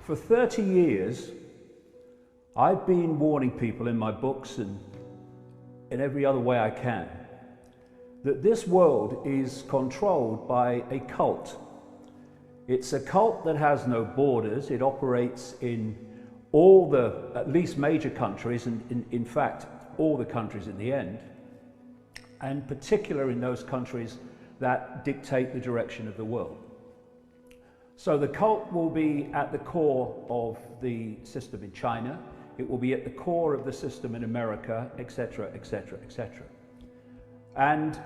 For 30 years, I've been warning people in my books and in every other way I can that this world is controlled by a cult. It's a cult that has no borders. It operates in all the, at least major countries, and in fact, all the countries in the end, and particularly in those countries that dictate the direction of the world. So the cult will be at the core of the system in China. It will be at the core of the system in America, etc., etc., etc. And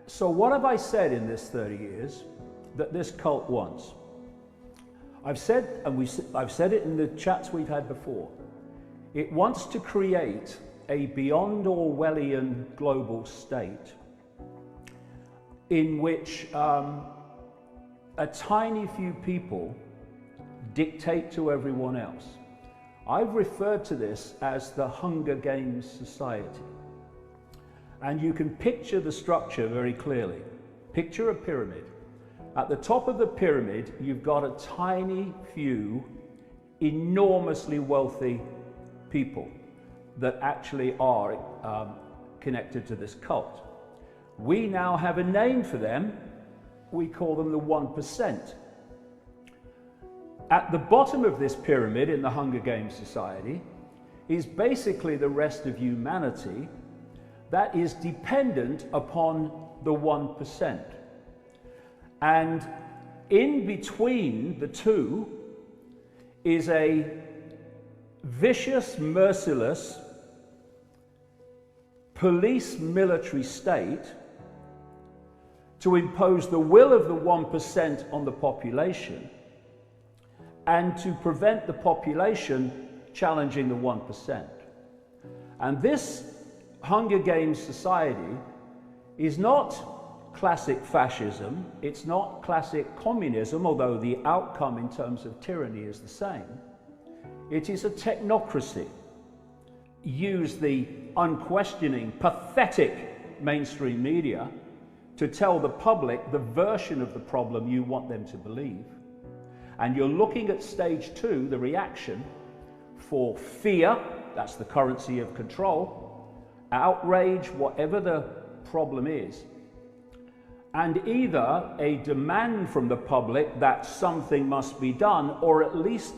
so what have I said in this 30 years that this cult wants? I've said, and I've said it in the chats we've had before, it wants to create a beyond Orwellian global state in which a tiny few people dictate to everyone else. I've referred to this as the Hunger Games society. And you can picture the structure very clearly. Picture a pyramid. At the top of the pyramid, you've got a tiny few enormously wealthy people that actually are connected to this cult. We now have a name for them. We call them the 1%. At the bottom of this pyramid in the Hunger Games society is basically the rest of humanity that is dependent upon the 1%. And in between the two is a vicious, merciless police military state to impose the will of the 1% on the population and to prevent the population challenging the 1%. And this Hunger Games society is not classic fascism, it's not classic communism, although the outcome in terms of tyranny is the same. It is a technocracy. Use the unquestioning, pathetic mainstream media to tell the public the version of the problem you want them to believe. And you're looking at stage 2, the reaction, for fear, that's the currency of control, outrage, whatever the problem is, and either a demand from the public that something must be done, or at least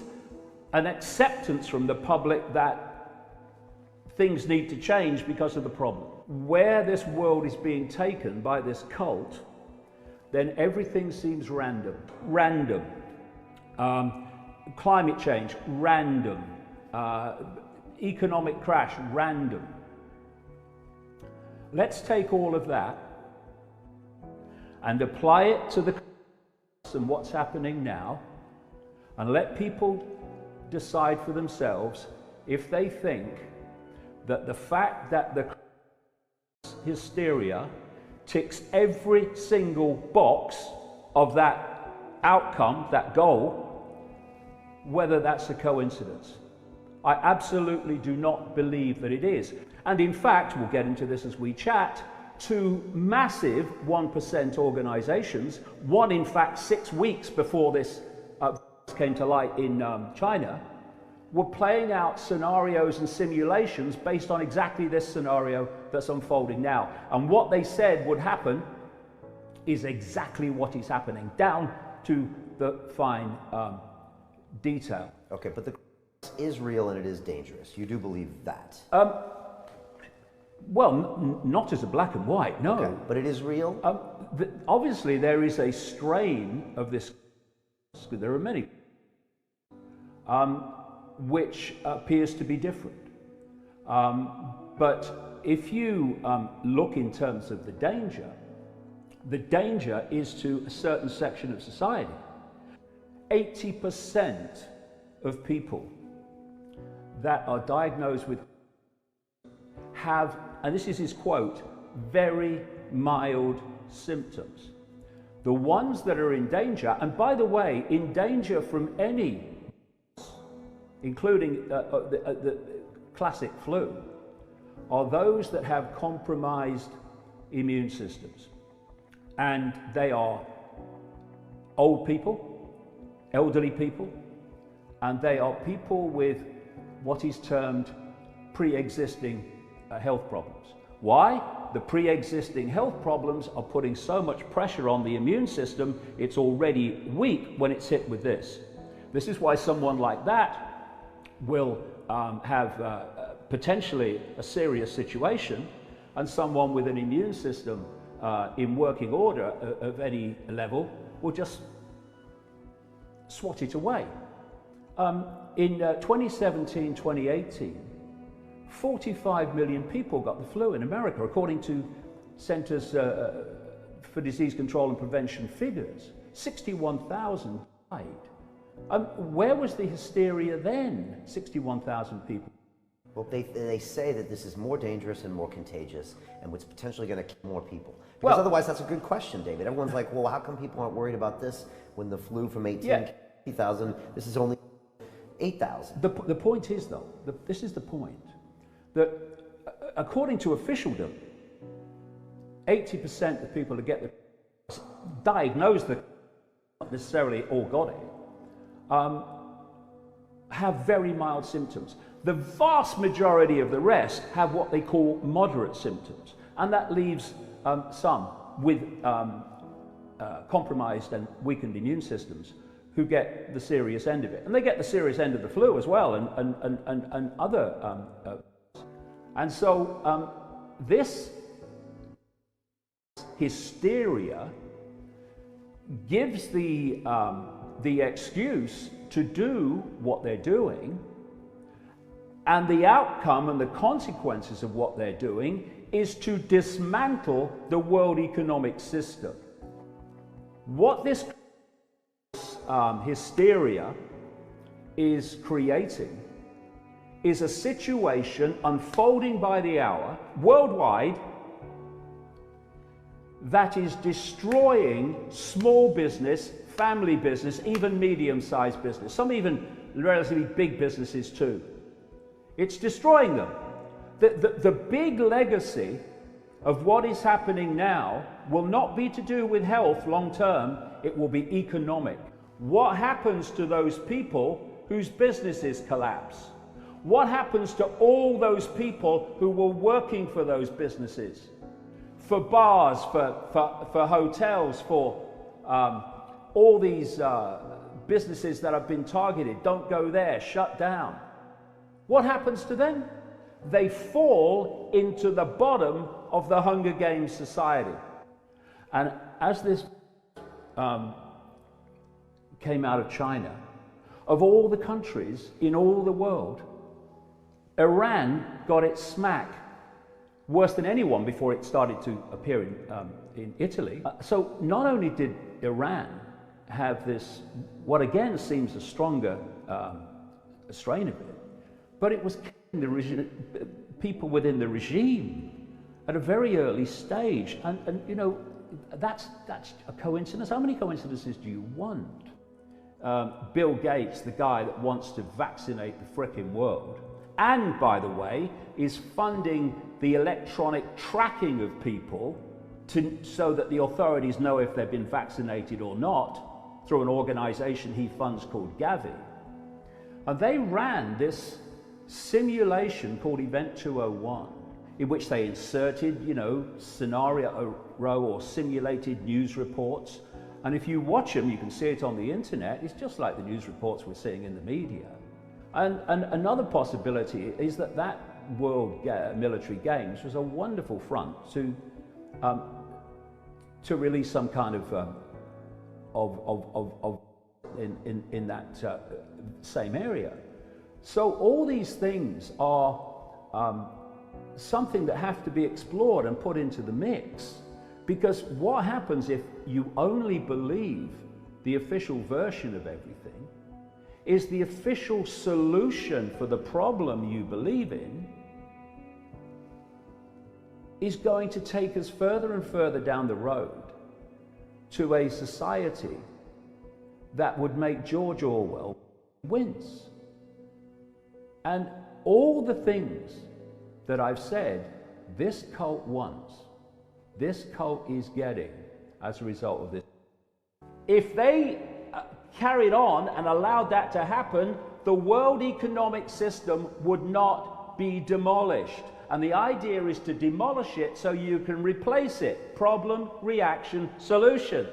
an acceptance from the public that things need to change because of the problem. Where this world is being taken by this cult, then everything seems random. Random. Climate change, random. Economic crash, random. Let's take all of that and apply it to the and what's happening now, and let people decide for themselves if they think that the fact that the hysteria ticks every single box of that outcome, that goal, whether that's a coincidence. I absolutely do not believe that it is. And in fact, we'll get into this as we chat, two massive 1% organizations, one in fact 6 weeks before this came to light in China, were playing out scenarios and simulations based on exactly this scenario that's unfolding now. And what they said would happen is exactly what is happening, down to the fine detail. Okay, but the is real and it is dangerous. You do believe that? Well, not as a black and white, no. Okay, but it is real? Obviously, there is a strain of this. There are many which appears to be different. But if you look in terms of the danger is to a certain section of society. 80% of people that are diagnosed with have, and this is his quote, very mild symptoms. The ones that are in danger, and by the way, in danger from any, including the classic flu, are those that have compromised immune systems. And they are old people, elderly people, and they are people with what is termed pre-existing health problems. Why? The pre-existing health problems are putting so much pressure on the immune system, it's already weak when it's hit with this. This is why someone like that will have potentially a serious situation, and someone with an immune system in working order of any level will just swat it away. In 2017, 2018, 45 million people got the flu in America, according to Centers for Disease Control and Prevention figures. 61,000 died. Where was the hysteria then? 61,000 people. Well, they say that this is more dangerous and more contagious, and what's potentially going to kill more people. Because well, otherwise, that's a good question, David. Everyone's like, well, how come people aren't worried about this when the flu from 18,000, this is only 8,000? The point is, though, this is the point, that according to officialdom, 80% of people who get the diagnosed, not necessarily all got it, have very mild symptoms. The vast majority of the rest have what they call moderate symptoms, and that leaves some with compromised and weakened immune systems who get the serious end of it. And they get the serious end of the flu as well, and other. And so this hysteria gives the excuse to do what they're doing, and the outcome and the consequences of what they're doing is to dismantle the world economic system. What this hysteria is creating is a situation unfolding by the hour worldwide that is destroying small business, family business, even medium-sized business, some even relatively big businesses too. It's destroying them. The big legacy of what is happening now will not be to do with health long term, it will be economic. What happens to those people whose businesses collapse? What happens to all those people who were working for those businesses? For bars, for hotels, for all these businesses that have been targeted, don't go there, shut down. What happens to them? They fall into the bottom of the Hunger Games society. And as this came out of China, of all the countries in all the world, Iran got its smack worse than anyone before it started to appear in Italy. So not only did Iran have this, what again seems a stronger strain of it, but it was killing the people within the regime at a very early stage. And you know, that's a coincidence. How many coincidences do you want? Bill Gates, the guy that wants to vaccinate the frickin' world, and by the way, is funding the electronic tracking of people so that the authorities know if they've been vaccinated or not, through an organization he funds called Gavi. And they ran this simulation called Event 201, in which they inserted, you know, scenario or simulated news reports. And if you watch them, you can see it on the internet. It's just like the news reports we're seeing in the media. And another possibility is that that World Military Games was a wonderful front to release some kind of in that same area. So all these things are something that have to be explored and put into the mix, because what happens if you only believe the official version of everything is the official solution for the problem you believe in is going to take us further and further down the road to a society that would make George Orwell wince. And all the things that I've said, this cult wants, this cult is getting as a result of this. If they carried on and allowed that to happen, the world economic system would not be demolished. And the idea is to demolish it so you can replace it. Problem, reaction, solution.